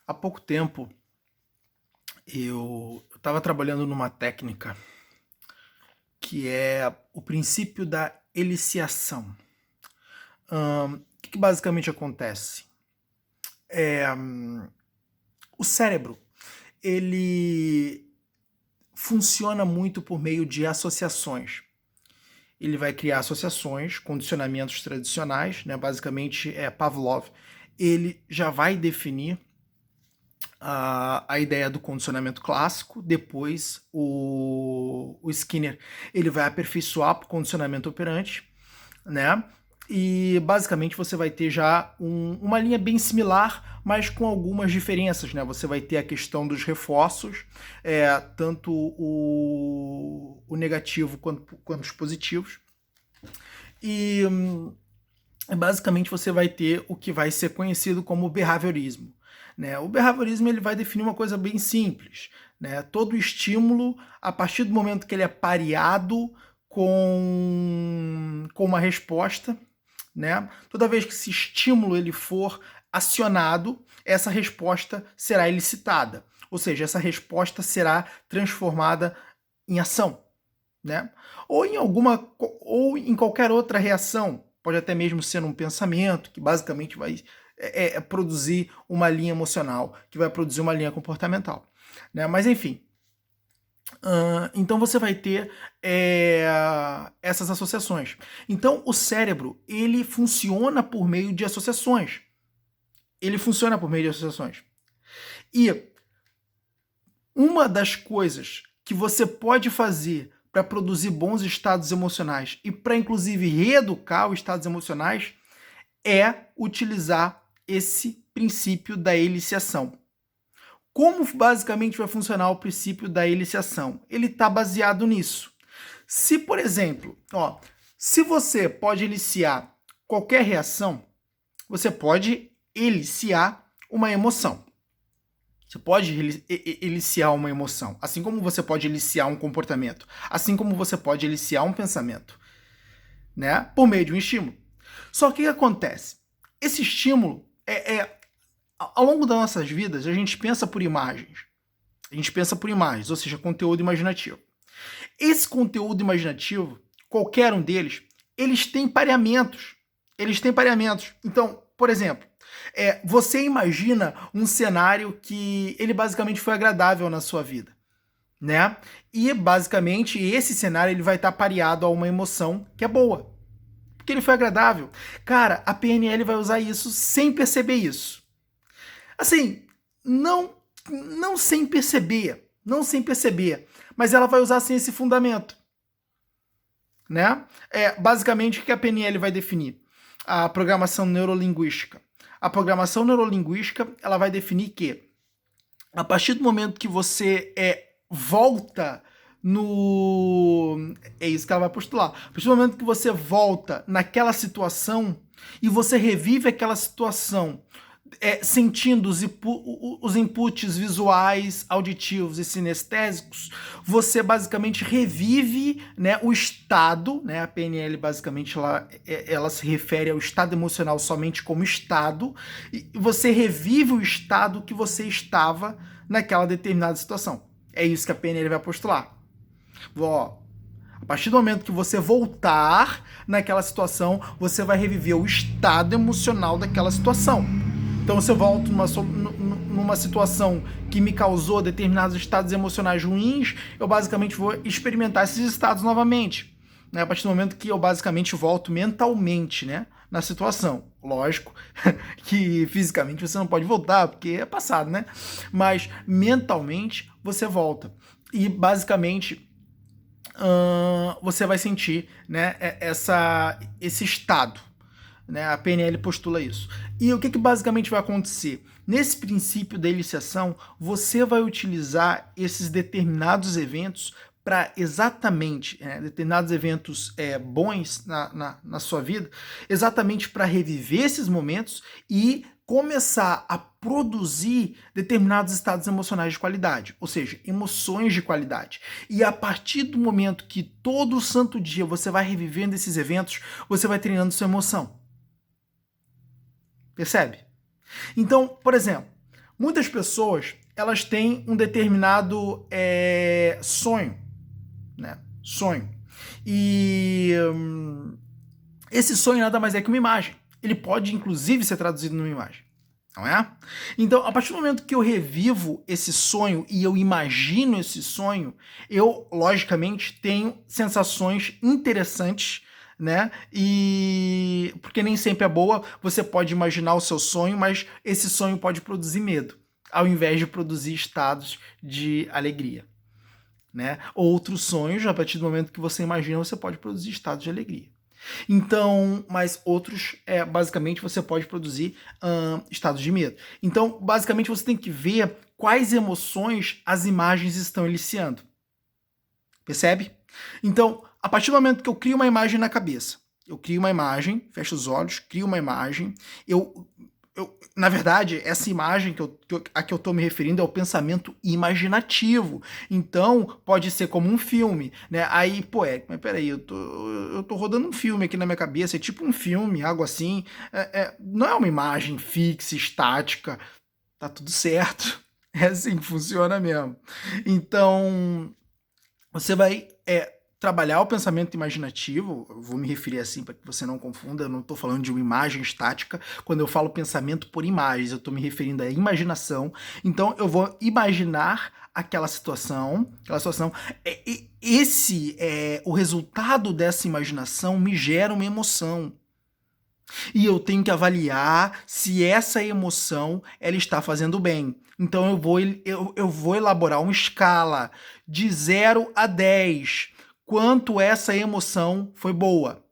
Há pouco tempo eu estava trabalhando numa técnica que é o princípio da eliciação. O que basicamente acontece? O cérebro, ele funciona muito por meio de associações. Ele vai criar associações, condicionamentos tradicionais, né? Basicamente é Pavlov. Ele já vai definir a ideia do condicionamento clássico, depois o Skinner ele vai aperfeiçoar para o condicionamento operante, né? E basicamente você vai ter já uma linha bem similar, mas com algumas diferenças, né? Você vai ter a questão dos reforços, tanto o negativo quanto os positivos. E basicamente você vai ter o que vai ser conhecido como behaviorismo. Né? O behaviorismo ele vai definir uma coisa bem simples. Né? Todo estímulo, a partir do momento que ele é pareado com uma resposta, né? Toda vez que esse estímulo ele for acionado, essa resposta será elicitada. Ou seja, essa resposta será transformada em ação. Né? Ou em qualquer outra reação, pode até mesmo ser um pensamento que basicamente vai produzir uma linha emocional, que vai produzir uma linha comportamental, né? Mas enfim, então você vai ter essas associações. Então o cérebro ele funciona por meio de associações. Ele funciona por meio de associações. E uma das coisas que você pode fazer para produzir bons estados emocionais e para, inclusive, reeducar os estados emocionais é utilizar esse princípio da eliciação. Como basicamente vai funcionar o princípio da eliciação? Ele está baseado nisso. Se, por exemplo, se você pode eliciar qualquer reação, você pode eliciar uma emoção. Você pode eliciar uma emoção, assim como você pode eliciar um comportamento, assim como você pode eliciar um pensamento, né? Por meio de um estímulo. Só que o que acontece? Esse estímulo ao longo das nossas vidas, a gente pensa por imagens. A gente pensa por imagens, ou seja, conteúdo imaginativo. Esse conteúdo imaginativo, qualquer um deles, eles têm pareamentos. Eles têm pareamentos. Então, por exemplo, você imagina um cenário que ele basicamente foi agradável na sua vida, né? E basicamente esse cenário ele vai estar pareado a uma emoção que é boa, porque ele foi agradável. Cara, a PNL vai usar isso sem perceber isso. Assim, não sem perceber, mas ela vai usar sem esse fundamento, né? Basicamente o que a PNL vai definir? A programação neurolinguística. A programação neurolinguística ela vai definir que a partir do momento que você volta no... É isso que ela vai postular. A partir do momento que você volta naquela situação e você revive aquela situação sentindo os inputs visuais, auditivos e sinestésicos, você basicamente revive, né, o estado, né, a PNL basicamente ela se refere ao estado emocional somente como estado, e você revive o estado que você estava naquela determinada situação. É isso que a PNL vai postular. A partir do momento que você voltar naquela situação, você vai reviver o estado emocional daquela situação. Então, se eu volto numa situação que me causou determinados estados emocionais ruins, eu basicamente vou experimentar esses estados novamente. Né? A partir do momento que eu basicamente volto mentalmente, né, na situação. Lógico que fisicamente você não pode voltar, porque é passado, né? Mas mentalmente você volta. E basicamente você vai sentir, né, esse estado. Né? A PNL postula isso. E o que basicamente vai acontecer? Nesse princípio da eliciação, você vai utilizar esses determinados eventos para exatamente, determinados eventos bons na sua vida, exatamente para reviver esses momentos e começar a produzir determinados estados emocionais de qualidade, ou seja, emoções de qualidade. E a partir do momento que todo santo dia você vai revivendo esses eventos, você vai treinando sua emoção. Percebe? Então, por exemplo, Muitas pessoas, elas têm um determinado sonho, né? Sonho. E esse sonho nada mais é que uma imagem. Ele pode, inclusive, ser traduzido numa imagem. Não é? Então, a partir do momento que eu revivo esse sonho e eu imagino esse sonho, eu, logicamente, tenho sensações interessantes, né? E porque nem sempre é boa, você pode imaginar o seu sonho, mas esse sonho pode produzir medo, ao invés de produzir estados de alegria, né? Outros sonhos, a partir do momento que você imagina, você pode produzir estados de alegria. Então, mas outros, basicamente, você pode produzir estados de medo. Então, basicamente, você tem que ver quais emoções as imagens estão eliciando. Percebe? Então, a partir do momento que eu crio uma imagem na cabeça, eu crio uma imagem, fecho os olhos, crio uma imagem, na verdade, essa imagem a que eu estou me referindo é o pensamento imaginativo. Então, pode ser como um filme, né? Aí, pô, mas peraí, eu tô rodando um filme aqui na minha cabeça, é tipo um filme, algo assim. Não é uma imagem fixa, estática, tá tudo certo. É assim que funciona mesmo. Então, você vai trabalhar o pensamento imaginativo, eu vou me referir assim para que você não confunda, eu não estou falando de uma imagem estática, quando eu falo pensamento por imagens, eu estou me referindo à imaginação, então eu vou imaginar aquela situação, o resultado dessa imaginação me gera uma emoção. E eu tenho que avaliar se essa emoção ela está fazendo bem. Então eu vou elaborar uma escala de 0 a 10. Quanto essa emoção foi boa.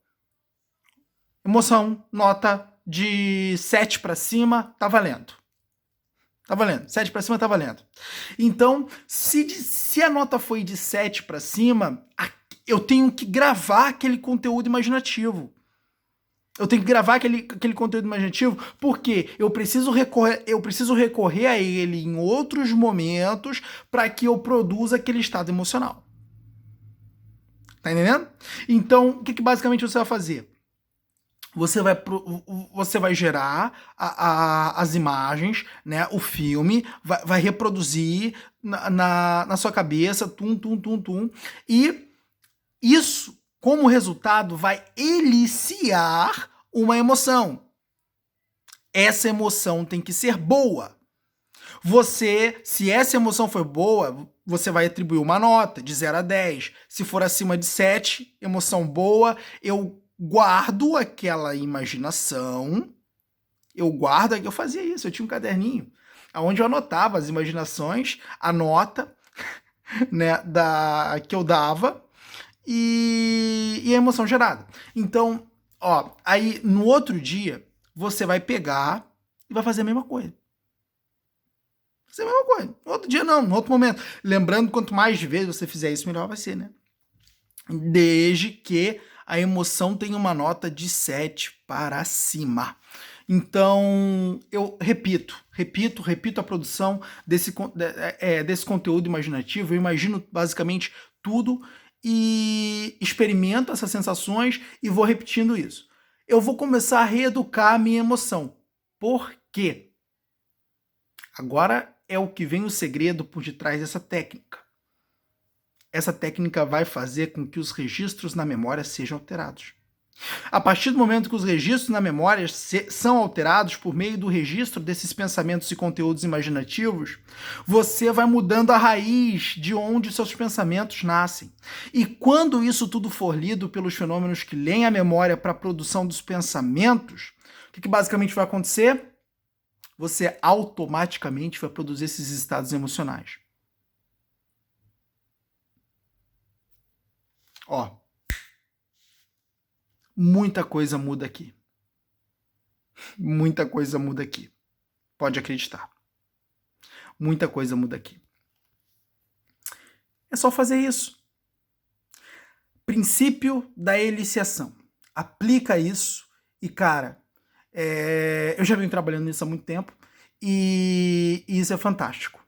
Emoção, nota de 7 para cima, tá valendo. Tá valendo. 7 para cima tá valendo. Então, se a nota foi de 7 para cima, eu tenho que gravar aquele conteúdo imaginativo. Eu tenho que gravar aquele conteúdo imaginativo porque eu preciso recorrer a ele em outros momentos para que eu produza aquele estado emocional. Tá entendendo? Então, o que basicamente você vai fazer? Você vai gerar as imagens, né? O filme, vai reproduzir na sua cabeça, tum. E isso, como resultado, vai eliciar uma emoção. Essa emoção tem que ser boa. Se essa emoção foi boa, você vai atribuir uma nota de 0 a 10. Se for acima de 7, emoção boa, eu guardo aquela imaginação. Eu fazia isso, eu tinha um caderninho onde eu anotava as imaginações, a nota, né, que eu dava e a emoção gerada. Então, aí no outro dia, você vai pegar e vai fazer a mesma coisa. Fazer a mesma coisa. No outro dia não, no outro momento. Lembrando, quanto mais vezes você fizer isso, melhor vai ser, né? Desde que a emoção tenha uma nota de 7 para cima. Então, eu repito a produção desse conteúdo imaginativo. Eu imagino basicamente tudo e experimento essas sensações e vou repetindo isso. Eu vou começar a reeducar a minha emoção. Por quê? Agora é o que vem o segredo por detrás dessa técnica. Essa técnica vai fazer com que os registros na memória sejam alterados. A partir do momento que os registros na memória são alterados por meio do registro desses pensamentos e conteúdos imaginativos, você vai mudando a raiz de onde seus pensamentos nascem. E quando isso tudo for lido pelos fenômenos que leem a memória para a produção dos pensamentos, o que basicamente vai acontecer? Você automaticamente vai produzir esses estados emocionais. Muita coisa muda aqui. Muita coisa muda aqui. Pode acreditar. Muita coisa muda aqui. É só fazer isso. Princípio da eliciação. Aplica isso e, cara, eu já venho trabalhando nisso há muito tempo e isso é fantástico.